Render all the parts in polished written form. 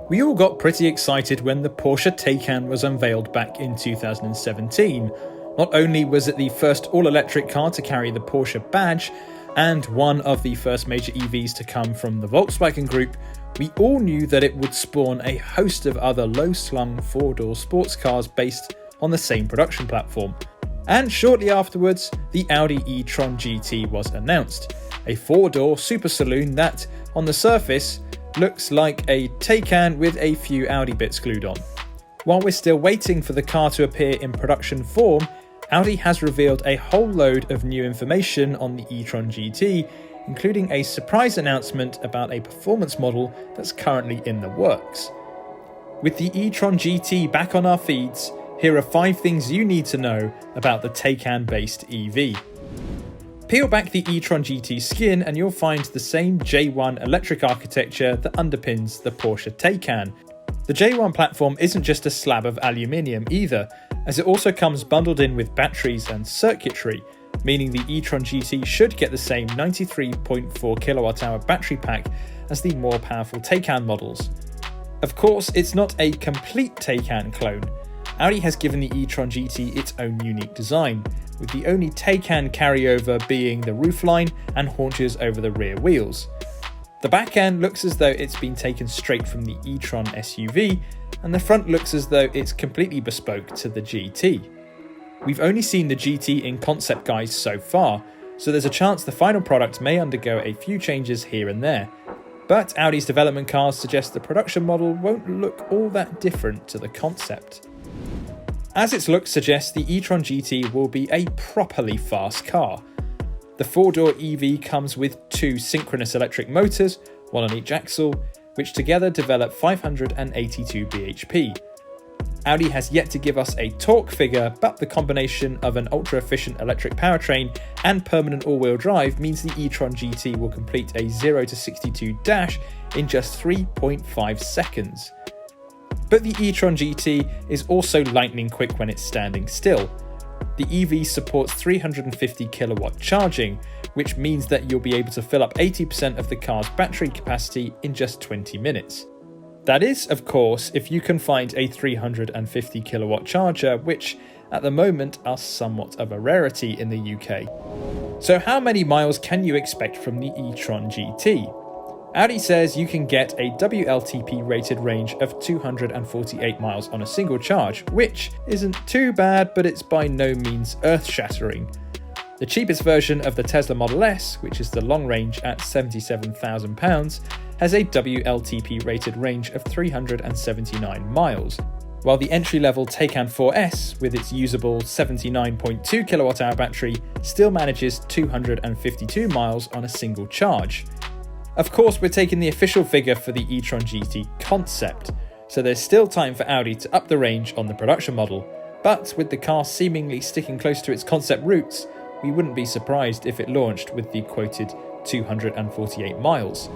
We all got pretty excited when the Porsche Taycan was unveiled back in 2017. Not only was it the first all-electric car to carry the Porsche badge, and one of the first major EVs to come from the Volkswagen Group, we all knew that it would spawn a host of other low-slung four-door sports cars based on the same production platform. And shortly afterwards, the Audi e-Tron GT was announced, a four-door super saloon that, on the surface, looks like a Taycan with a few Audi bits glued on. While we're still waiting for the car to appear in production form, Audi has revealed a whole load of new information on the e-Tron GT, including a surprise announcement about a performance model that's currently in the works. With the e-Tron GT back on our feeds, here are 5 things you need to know about the Taycan-based EV. Peel back the e-Tron GT skin and you'll find the same J1 electric architecture that underpins the Porsche Taycan. The J1 platform isn't just a slab of aluminium either, as it also comes bundled in with batteries and circuitry, meaning the e-Tron GT should get the same 93.4 kWh battery pack as the more powerful Taycan models. Of course, it's not a complete Taycan clone. Audi has given the e-Tron GT its own unique design, with the only Taycan carryover being the roofline and haunches over the rear wheels. The back end looks as though it's been taken straight from the e-Tron SUV, and the front looks as though it's completely bespoke to the GT. We've only seen the GT in concept guides so far, so there's a chance the final product may undergo a few changes here and there. But Audi's development cars suggest the production model won't look all that different to the concept. As its look suggests, the e-Tron GT will be a properly fast car. The four-door EV comes with 2 synchronous electric motors, one on each axle, which together develop 582 bhp. Audi has yet to give us a torque figure, but the combination of an ultra-efficient electric powertrain and permanent all-wheel drive means the e-Tron GT will complete a 0 to 62 dash in just 3.5 seconds. But the e-Tron GT is also lightning quick when it's standing still. The EV supports 350 kilowatt charging, which means that you'll be able to fill up 80% of the car's battery capacity in just 20 minutes. That is, of course, if you can find a 350 kilowatt charger, which at the moment are somewhat of a rarity in the UK. So how many miles can you expect from the e-Tron GT? Audi says you can get a WLTP rated range of 248 miles on a single charge, which isn't too bad, but it's by no means earth-shattering. The cheapest version of the Tesla Model S, which is the long range at £77,000, has a WLTP rated range of 379 miles, while the entry-level Taycan 4S, with its usable 79.2 kWh battery, still manages 252 miles on a single charge. Of course, we're taking the official figure for the e-Tron GT concept, so there's still time for Audi to up the range on the production model, but with the car seemingly sticking close to its concept roots, we wouldn't be surprised if it launched with the quoted 248 miles.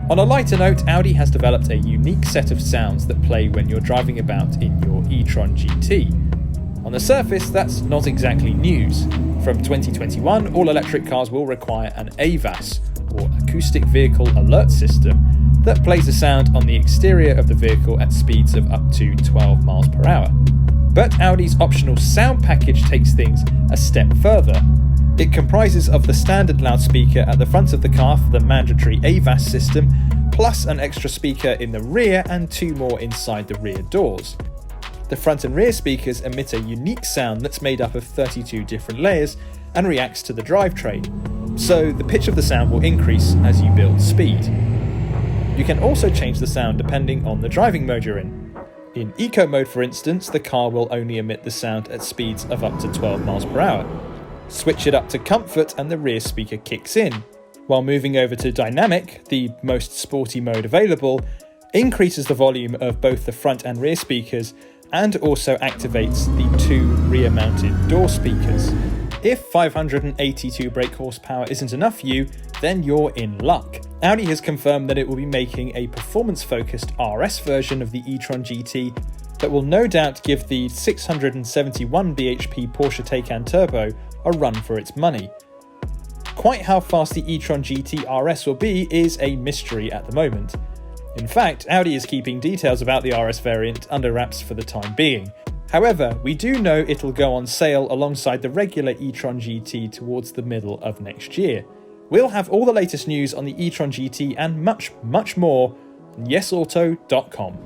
On a lighter note, Audi has developed a unique set of sounds that play when you're driving about in your e-Tron GT. On the surface, that's not exactly news. From 2021, all electric cars will require an AVAS, or Acoustic Vehicle Alert System, that plays a sound on the exterior of the vehicle at speeds of up to 12 miles per hour. But Audi's optional sound package takes things a step further. It comprises of the standard loudspeaker at the front of the car for the mandatory AVAS system, plus an extra speaker in the rear and 2 more inside the rear doors. The front and rear speakers emit a unique sound that's made up of 32 different layers and reacts to the drivetrain, so the pitch of the sound will increase as you build speed. You can also change the sound depending on the driving mode you're in. In Eco mode, for instance, the car will only emit the sound at speeds of up to 12 miles per hour. Switch it up to Comfort and the rear speaker kicks in, while moving over to Dynamic, the most sporty mode available, increases the volume of both the front and rear speakers and also activates the 2 rear-mounted door speakers. If 582 brake horsepower isn't enough for you, then you're in luck. Audi has confirmed that it will be making a performance-focused RS version of the e-Tron GT that will no doubt give the 671 bhp Porsche Taycan Turbo a run for its money. Quite how fast the e-Tron GT RS will be is a mystery at the moment. In fact, Audi is keeping details about the RS variant under wraps for the time being. However, we do know it'll go on sale alongside the regular e-Tron GT towards the middle of next year. We'll have all the latest news on the e-Tron GT and much, much more on yesauto.com.